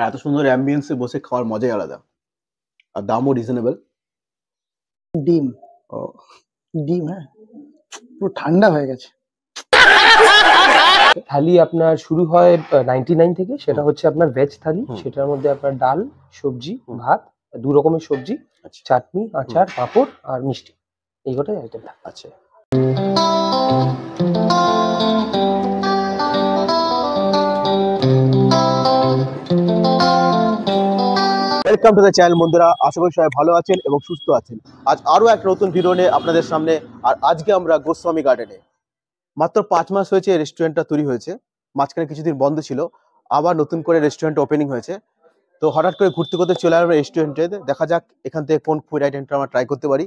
এত সুন্দর অ্যাম্বিয়েন্সে বসে খাওয়ার মজাই আলাদা, আর দামও রিজনেবল। ডিম ও ডিম হ্যাঁ, পুরো ঠান্ডা হয়ে গেছে। থালি আপনার শুরু হয় 99 থেকে, সেটা হচ্ছে আপনার ভেজ থালি। সেটার মধ্যে আপনার ডাল, সবজি, ভাত, 2 রকমের সবজি, আচ্ছা চাটনি, আচার, পাঁপড় আর মিষ্টি, এই কটাই আইটেম থাকে। আচ্ছা। ওয়েলকাম টু দ্য চ্যানেল বন্ধুরা, আশা করি সবাই ভালো আছেন এবং সুস্থ আছেন। আজ আরও এক নতুন ভিডিও নিয়ে আপনাদের সামনে। আর আজকে আমরা গোস্বামী গার্ডেনে, মাত্র 5 মাস হয়েছে রেস্টুরেন্টটা তৈরি হয়েছে, মাঝখানে কিছুদিন বন্ধ ছিল, আবার নতুন করে রেস্টুরেন্ট ওপেনিং হয়েছে। তো হঠাৎ করে ঘুরতে ঘুরতে চলে আসবে রেস্টুরেন্টে, দেখা যাক এখান থেকে কোন ফুড আইটেমটা আমরা ট্রাই করতে পারি।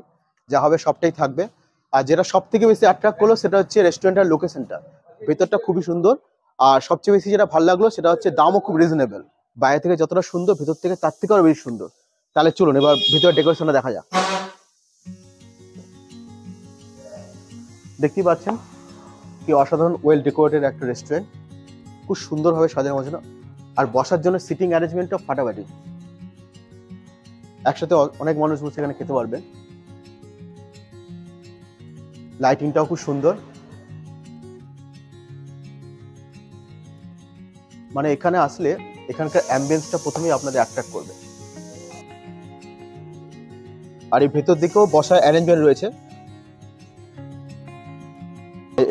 যা হবে সবটাই থাকবে। আর যেটা সব থেকে বেশি অ্যাট্রাক্ট করলো সেটা হচ্ছে রেস্টুরেন্টের লোকেশনটা, ভেতরটা খুবই সুন্দর। আর সবচেয়ে বেশি যেটা ভালো লাগলো সেটা হচ্ছে দামও খুব রিজনেবল, বাইরে থেকে যতটা সুন্দর ভেতর থেকে তার থেকে আরো বেশি সুন্দর। তাহলে চলুন এবার ভেতরের ডেকোরেশনটা দেখা যাক। দেখতেই পাচ্ছেন কি অসাধারণ ওয়েল ডেকোরেটেড একটা রেস্টুরেন্ট, খুব সুন্দরভাবে সাজানো গোছানো। আর বসার জন্য সিটিং অ্যারেঞ্জমেন্টটা ফাটাফাটি, একসাথে অনেক মানুষ বসে এখানে খেতে পারবে। লাইটিংটাও খুব সুন্দর, মানে এখানে আসলে এখানকার অ্যাম্বিয়েন্সটা প্রথমেই আপনাদের অ্যাট্রাক্ট করবে। আর এই ভেতর দিকেও বসার অ্যারেঞ্জমেন্ট রয়েছে,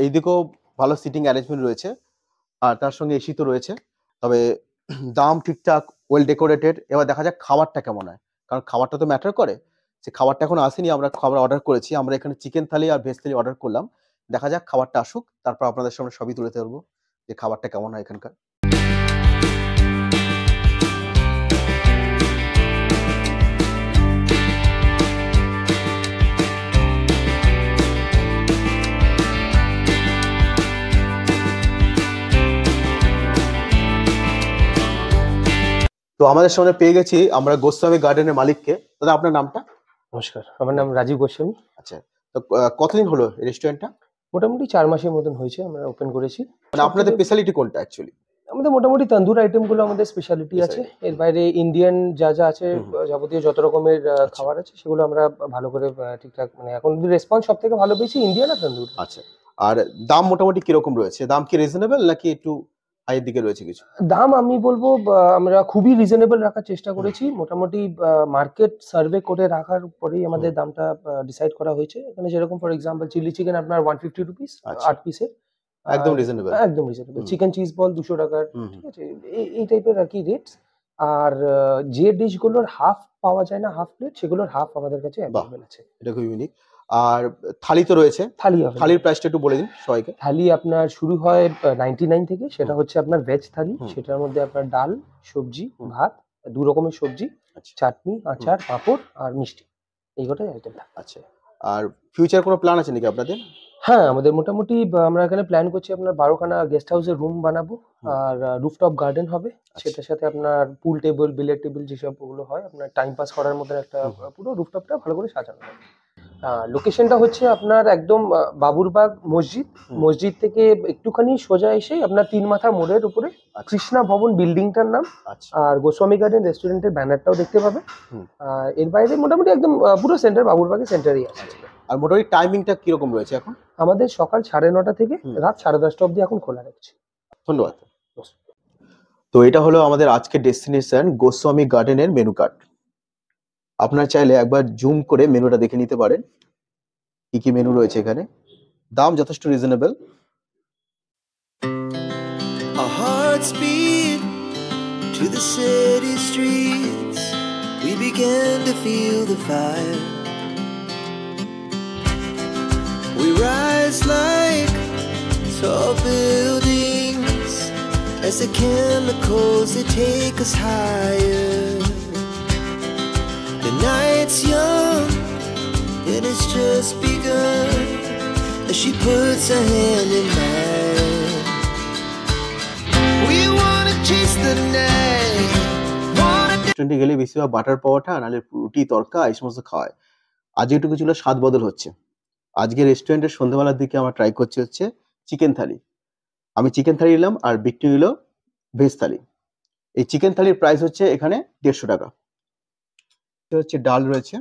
এই দিকেও ভালো সিটিং অ্যারেঞ্জমেন্ট রয়েছে, আর তার সঙ্গে এসি তো রয়েছে। তবে দাম ঠিকঠাক, ওয়েল ডেকোরেটেড। এবার দেখা যাক খাবারটা কেমন হয়, কারণ খাবারটা তো ম্যাটার করে। যে খাবারটা এখন আসেনি, আমরা খাবার অর্ডার করেছি। আমরা এখানে চিকেন থালি আর ভেজ থালি অর্ডার করলাম। দেখা যাক খাবারটা আসুক, তারপর আপনাদের সামনে সবই তুলে ধরবো যে খাবারটা কেমন হয় এখানকার। তো আমাদের সামনে পেয়ে গেছি আমরা গোস্বামী গার্ডেনের মালিককে। দাদা আপনার নামটা? নমস্কার, আমার নাম রাজীব গোস্বামী। আচ্ছা, তো কতদিন হলো রেস্টুরেন্টটা? মোটামুটি 4 মাসের মতন হয়েছে আমরা ওপেন করেছি। মানে আপনাদের স্পেশালিটি কোনটা অ্যাকচুয়ালি? আমাদের মোটামুটি তন্দুর আইটেম গুলো আমাদের স্পেশালিটি আছে। এর বাইরে ইন্ডিয়ান যা যা আছে, যাবতীয় যত রকমের খাবার আছে সেগুলো আমরা ভালো করে ঠিকঠাক, মানে এখন রেসপন্স সব থেকে ভালো পেয়েছি ইন্ডিয়ান আর তন্দুর। আচ্ছা, আর দাম মোটামুটি কিরকম রয়েছে? দাম কি রিজনেবল নাকি একটু হাইয়ের দিকে রয়েছে কিছু? দাম আমি বলবো আমরা খুবই রিজনেবল রাখার চেষ্টা করেছি। মোটামুটি মার্কেট সার্ভে করে রাখার পরেই আমাদের দামটা ডিসাইড করা হয়েছে। এখানে যেরকম ফর এক্সাম্পল চিলি চিকেন আপনার 150 রুপিস 8 পিসের, একদম রিজনেবল। একদম রিজনেবল। চিকেন চিজ বল 200 টাকার, ঠিক আছে, এই টাইপের আর কি রেটস। আর যে ডিশগুলোর হাফ পাওয়া যায় না, হাফ প্লেট, সেগুলোর হাফ আমাদের কাছে অ্যাভেলেবল আছে। এটা খুব ইউনিক। আর থালি তো রয়েছে, থালির প্রাইসটা একটু বলে দিন সবাইকে। থালি আপনার শুরু হয় 99 থেকে, সেটা হচ্ছে আপনার ভেজ থালি। সেটার মধ্যে আপনার ডাল, সবজি, ভাত, 2 রকমের সবজি, চাটনি, আচার, পাঁপড় আর মিষ্টি, এই কটাই আইটেম থাকে। আচ্ছা, আর ফিউচার কোনো প্ল্যান আছে নাকি আপনাদের? হ্যাঁ, আমাদের মোটামুটি আমরা এখানে প্ল্যান করছি আপনার 12খানা গেস্ট হাউসের রুম বানাবো, আর রুফটপ গার্ডেন হবে। সেটার সাথে আপনার পুল টেবিল, বিলিয়ার্ড টেবিল যেসব ওগুলো হয়, আপনার টাইম পাস করার মতো একটা পুরো রুফটপটা ভালো করে সাজানো হবে। লোকেশনটা হচ্ছে আপনার একদম বাবুরবাগ মসজিদ থেকে একটুখানি সোজা এসে আপনার 3 মাথা মোড়ের উপরে কৃষ্ণা ভবন বিল্ডিংটার নাম। আর গোস্বামী গার্ডেন রেস্টুরেন্টের ব্যানারটাও দেখতে পাবে। এর বাইরে মোটামুটি একদম পুরো সেন্টার, বাবুরবাগের সেন্টারই আছে। আর মোটামুটি টাইমিংটা কিরকম রয়েছে এখন? আমাদের সকাল 9:30 থেকে রাত 10:30 অবধি এখন খোলা রাখছি। ধন্যবাদ। তো এটা হলো আমাদের আজকের ডেস্টিনেশন গোস্বামী গার্ডেনের মেনু কার্ড। আপনারা চাইলে একবার জুম করে মেনুটা দেখে নিতে পারেন, কি কি মেনু রয়েছে এখানে। দাম যথেষ্ট reasonable. Our hearts beat to the city streets. We began to feel the fire. We rise like tall buildings as the chemicals they take us higher. The night's young and it's just begun as she puts her hand in mine. We wanna chase the night. রেস্টুরেন্টে গেলে বেশিরভাগ butter পরোটা নাহলে রুটি তড়কা এই সমস্ত খাওয়ায়। আজ একটু কিছু স্বাদ বদল হচ্ছে। আজকে রেস্টুরেন্টের সন্ধ্যাবেলার দিকে আমরা ট্রাই করছি হচ্ছে চিকেন থালি। আমি চিকেন থালি নিলাম আর বিট্টু নিল ভেজ থালি। এই চিকেন থালির প্রাইস হচ্ছে এখানে 150 টাকা। এটা হচ্ছে ডাল রয়েছে,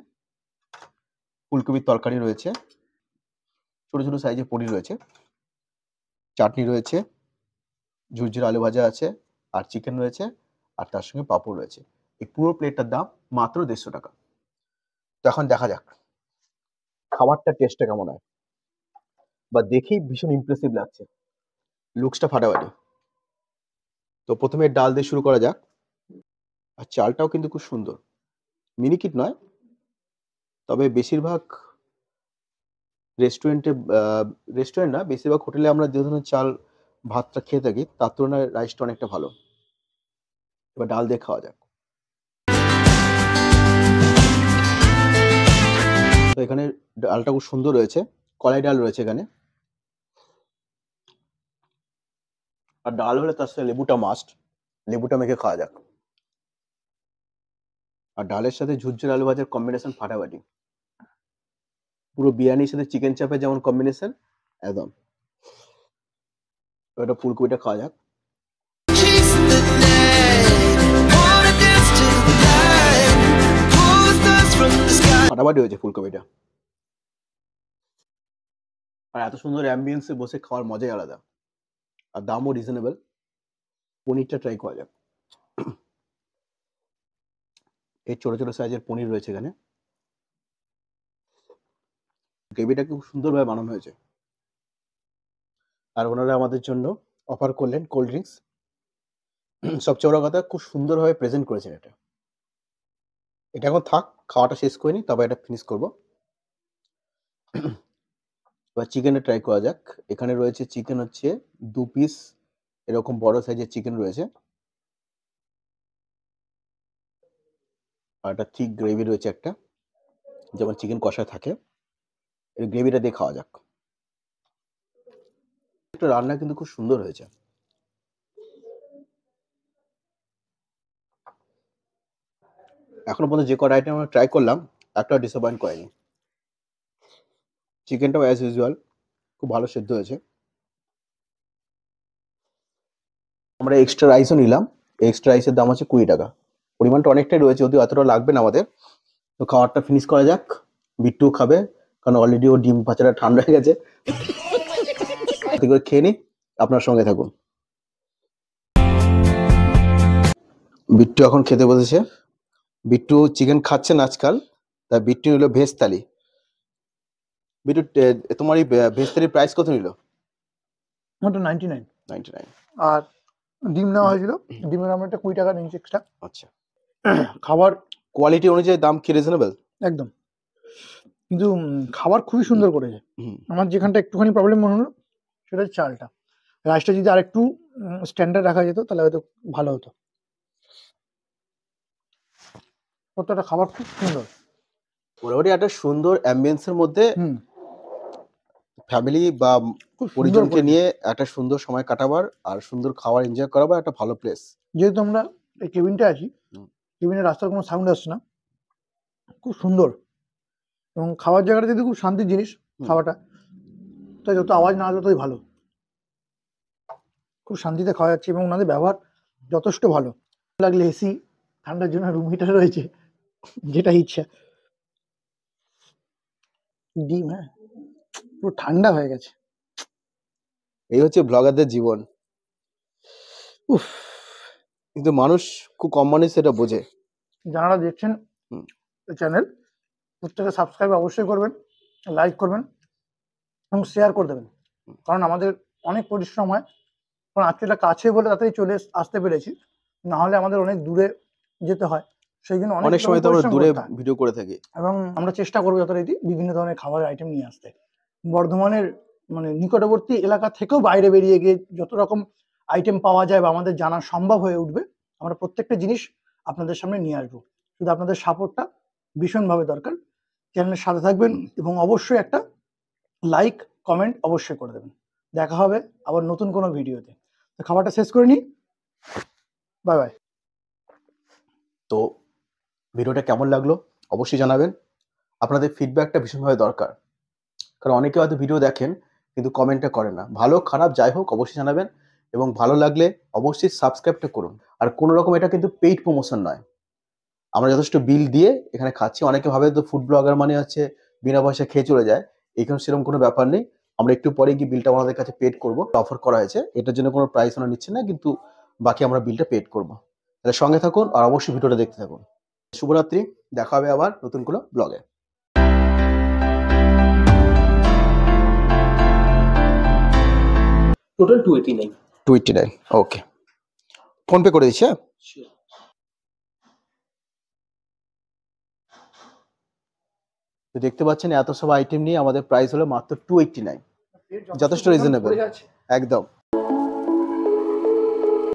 ফুলকপির তরকারি রয়েছে, ছোট ছোট সাইজের পনির রয়েছে, চাটনি রয়েছে, ঝুরঝুরে আলু ভাজা আছে, আর চিকেন রয়েছে, আর তার সঙ্গে পাঁপড় রয়েছে। এই পুরো প্লেটটার দাম মাত্র 150 টাকা। তো এখন দেখা যাক খাবারটা টেস্টটা কেমন হয়, বা দেখেই ভীষণ ইমপ্রেসিভ লাগছে, লুকসটা ফাটাফাটি। তো প্রথমে ডাল দিয়ে শুরু করা যাক। আর চালটাও কিন্তু খুব সুন্দর, মিনিকিট নয়, তবে বেশিরভাগ রেস্টুরেন্টে রেস্টুরেন্ট না, বেশিরভাগ হোটেলে আমরা যে ধরনের চাল ভাতটা খেয়ে থাকি তার তুলনায় রাইসটা অনেকটা ভালো। এবার ডাল দিয়ে খাওয়া যাক। তো এখানে ডালটা খুব সুন্দর রয়েছে, কলাই ডাল রয়েছে এখানে। আর ডাল হলে তার সাথে লেবুটা মাস্ট, লেবুটা মেখে খাওয়া যাক। আর ডালের সাথে ঝুরঝুরে আলু ভাজার কম্বিনেশন ফাটাফাটি, পুরো বিরিয়ানির সাথে চিকেন চাপের যেমন কম্বিনেশন একদম। এটা ফুলকপিটা খাওয়া যাক। Chasing the night, wanna dance to the light, pull the stars from the sky. ফাটাফাটি হয়েছে ফুলকপিটা। আর এত সুন্দর অ্যাম্বিয়েন্সে বসে খাওয়ার মজাই আলাদা, আর দামও রিজনেবল। পনিরটা ট্রাই করা যাক। এই ছোট ছোট সাইজের পনির রয়েছে এখানে, গ্রেভিটা খুব সুন্দরভাবে বানানো হয়েছে। আর ওনারা আমাদের জন্য অফার করলেন কোল্ড ড্রিঙ্কস। সবচেয়ে বড় কথা, খুব সুন্দরভাবে প্রেজেন্ট করেছেন এটা। এটা এখন থাক, খাওয়াটা শেষ করে নি, তবে এটা ফিনিশ করবো। এবার চিকেনটা ট্রাই করা যাক। এখানে রয়েছে চিকেন হচ্ছে 2 পিস, এরকম বড় সাইজের চিকেন রয়েছে, আর একটা থিক গ্রেভি রয়েছে একটা, যেমন চিকেন কষা থাকে। এই গ্রেভিটা দিয়ে খাওয়া যাক। একটা রান্না কিন্তু খুব সুন্দর হয়েছে। এখনো পর্যন্ত যে কটা আইটেম আমরা ট্রাই করলাম, একটা ডিসঅ্যাপয়েন্ট করেনি। চিকেনটাও অ্যাজ ইউজুয়াল খুব ভালো সেদ্ধ হয়েছে। আমরা এক্সট্রা রাইসও নিলাম। এক্সট্রা রাইসের দাম আছে 20 টাকা। পরিমাণটা অনেকটাই রয়েছে, যদিও এতটা লাগবে না আমাদের। তো খাবারটা ফিনিশ করা যাক। বিট্টু খাবে, কারণ অলরেডি ও ডিম পাচাটা ঠান্ডা হয়ে গেছে। এতে করে খেয়ে নি, আপনার সঙ্গে থাকুন। বিট্টু এখন খেতে বসেছে। বিট্টু চিকেন খাচ্ছেন আজকাল, তাই বিট্টু নিল ভেজ থালি। বিট্টু, তোমার এই ভেজ থালির প্রাইস কত নিল? ওটা 99। 99। আর ডিম নেওয়া হয়েছিল, ডিমের আমরা একটা 20 টাকা নিয়েছি এক্সট্রা। আচ্ছা, খাবার কোয়ালিটি অনুযায়ী দাম কি রিজনেবল? একদম, কিন্তু খাবার খুবই সুন্দর করেছে। হুম। আমার যেখানটা একটুখানি প্রবলেম মনে হলো সেটা হচ্ছে চালটা। রাইসটা যদি আর একটু স্ট্যান্ডার্ড রাখা যেত তাহলে হয়তো ভালো হতো। প্রত্যেকটা খাবার খুব সুন্দর। মোটামুটি একটা সুন্দর অ্যাম্বিয়েন্সের মধ্যে ফ্যামিলি বা খুব সুন্দর পরিজনকে করেছে। নিয়ে একটা সুন্দর সময় কাটাবার আর সুন্দর খাবার এনজয় করাবার একটা ভালো প্লেস। যেহেতু আমরা এই কেবিনটা আছি, কেবিনের রাস্তার কোনো সাউন্ড আসছে না, খুব সুন্দর। এবং খাওয়ার জায়গাটা যদি খুব শান্তির জিনিস খাওয়াটা, তাই যত আওয়াজ না আসবে ততই ভালো। খুব শান্তিতে খাওয়া যাচ্ছে এবং ওনাদের ব্যবহার যথেষ্ট ভালো। লাগলে এসি, ঠান্ডার জন্য রুম হিটার রয়েছে, যেটা ইচ্ছা। ডিম, হ্যাঁ, পুরো ঠান্ডা হয়ে গেছে। এই হচ্ছে ব্লগারদের জীবন। উফ, কিন্তু মানুষ খুব কম মানুষ সেটা বোঝে। যারা দেখছেন হুম। চ্যানেল, প্রত্যেকে সাবস্ক্রাইব অবশ্যই করবেন, লাইক করবেন এবং শেয়ার করে দেবেন। কারণ আমাদের অনেক পরিশ্রম হয়, কারণ আজকে এটা কাছে বলে তাড়াতাড়ি চলে আসতে পেরেছি, না হলে আমাদের অনেক দূরে যেতে হয়, সেই জন্য অনেক সময় তো আমরা পরিশ্রম দূরে করতে হয়। ভিডিও করে থাকি। এবং আমরা চেষ্টা করবো যথারীতি বিভিন্ন ধরনের খাবারের আইটেম নিয়ে আসতে। বর্ধমানের মানে নিকটবর্তী এলাকা থেকেও বাইরে বেরিয়ে গিয়ে যত রকম আইটেম পাওয়া যায় বা আমাদের জানা সম্ভব হয়ে উঠবে, আমরা প্রত্যেকটা জিনিস আপনাদের সামনে নিয়ে আসবো। শুধু আপনাদের সাপোর্টটা ভীষণভাবে দরকার। চ্যানেলের সাথে থাকবেন এবং অবশ্যই একটা লাইক কমেন্ট অবশ্যই করে দেবেন। দেখা হবে আবার নতুন কোনো ভিডিওতে। তো খাবারটা শেষ করে নিই, বাই বাই। তো ভিডিওটা কেমন লাগলো অবশ্যই জানাবেন। আপনাদের ফিডব্যাকটা ভীষণভাবে দরকার, কারণ অনেকে হয়তো ভিডিও দেখেন কিন্তু কমেন্টটা করেন না। ভালো খারাপ যাই হোক অবশ্যই জানাবেন, এবং ভালো লাগলে অবশ্যই সাবস্ক্রাইবটা করুন। আর কোনো রকম এটা কিন্তু পেইড প্রমোশন নয়, আমরা যথেষ্ট বিল দিয়ে এখানে খাচ্ছি। অনেকে ভাবে তো ফুড ব্লগার মানে হচ্ছে বিনা পয়সা খেয়ে চলে যায়, এখানে সেরকম কোনো ব্যাপার নেই। আমরা একটু পরে গিয়ে বিলটা ওনাদের কাছে পেড করবো, অফার করা হয়েছে, এটার জন্য কোনো প্রাইস ওরা নিচ্ছে না, কিন্তু বাকি আমরা বিলটা পেড করবো। তাহলে সঙ্গে থাকুন আর অবশ্যই ভিডিওটা দেখতে থাকুন। শুভরাত্রি, দেখা হবে আবার নতুন কোনো ব্লগে। টোটাল 289। 289, ওকে, ফোনপে করে দিচ্ছি। হ্যাঁ, তো দেখতে পাচ্ছেন এত সব আইটেম নিয়ে আমাদের প্রাইস হলো মাত্র 289, যথেষ্ট রিজনেবল, একদম।